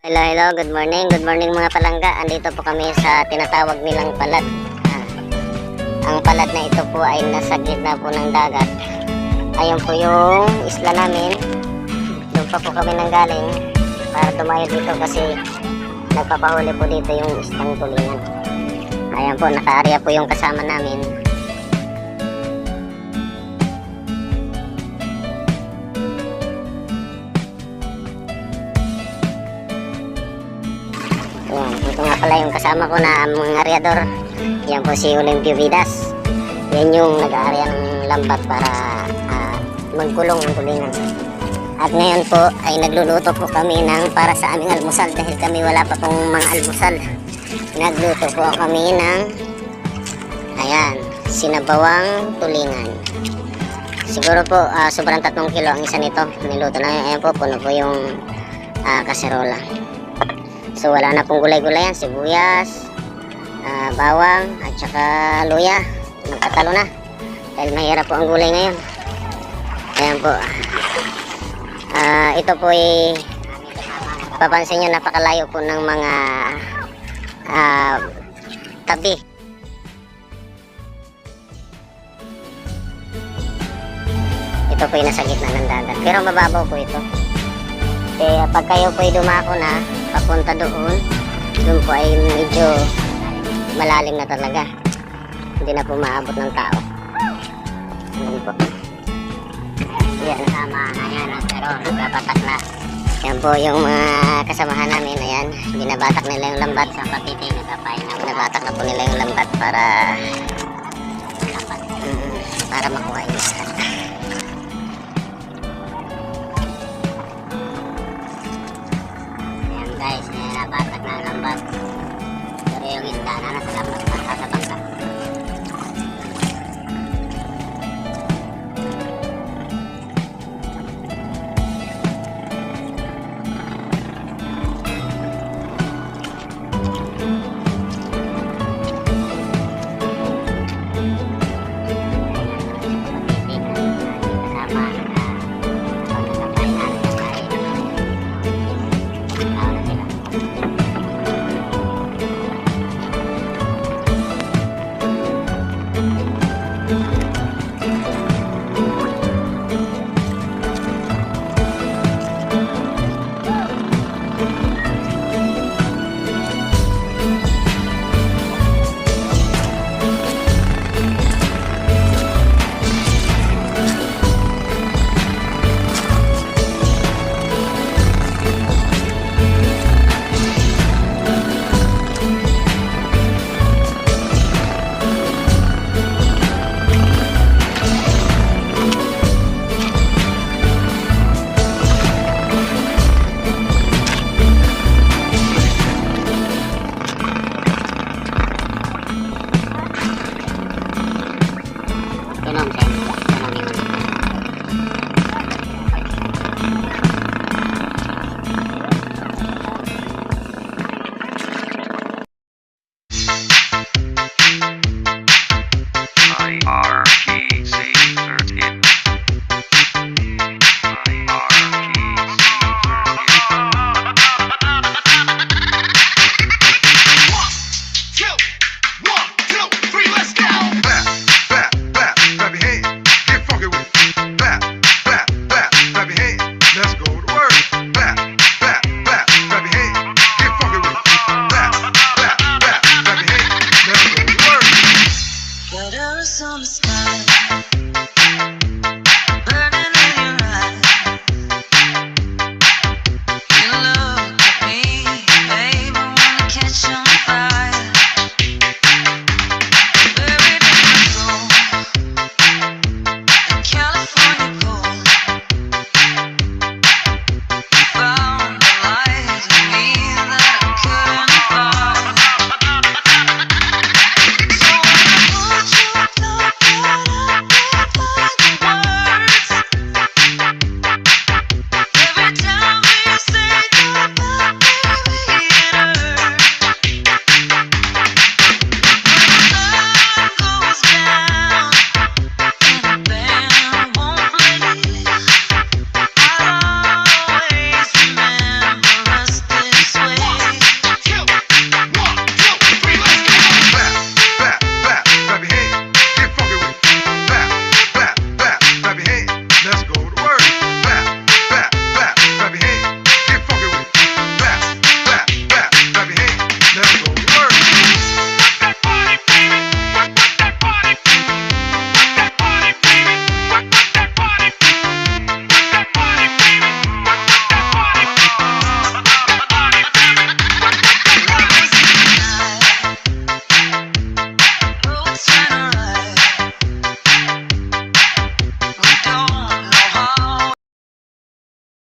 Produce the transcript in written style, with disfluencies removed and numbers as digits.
Hello, good morning mga palangga. Andito po kami sa tinatawag nilang palad. Ang palad na ito po ay nasa gitna po ng dagat. Ayun po yung isla namin. Doon pa po kami nanggaling para tumayo dito kasi nagpapahuli po dito yung islang tulingan. Ayan po, naka-area po yung kasama namin. Ayan, ito nga pala yung kasama ko na mga areador. Yan po si Olimpio Vidas. Yan yung nag-aarya ng lambat para magkulong ang tulingan. At ngayon po ay nagluluto po kami ng para sa aming almusal dahil kami wala pa pong mga almusal. Nagluto po kami ng ayan, sinabawang tulingan. Siguro po sobrang 3 kilo ang isa nito. Niluto na. Ayan po, puno po yung kaserola. So wala na pong gulay-gulayan, sibuyas, bawang at saka luya. Nagkatalo na dahil mahirap po ang gulay ngayon. Ayan po. Ito po ay papansin nyo, napakalayo po ng mga tabi. Ito po ay nasa gitna ng dagat pero mababaw po ito. Kaya pag kayo po ay dumako na papunta doon po ay medyo malalim na talaga, hindi na po maabot ng tao. Ayan po, yan tama na yan, pero nagbabatak na. Yan po yung mga kasamahan namin. Ayan, binabatak nila yung lambat sa patiti, binabatak na po nila yung lambat para makuha yung isda. Guys, nabatak na ang lambat. Pero yung isda na nasa lambat pa.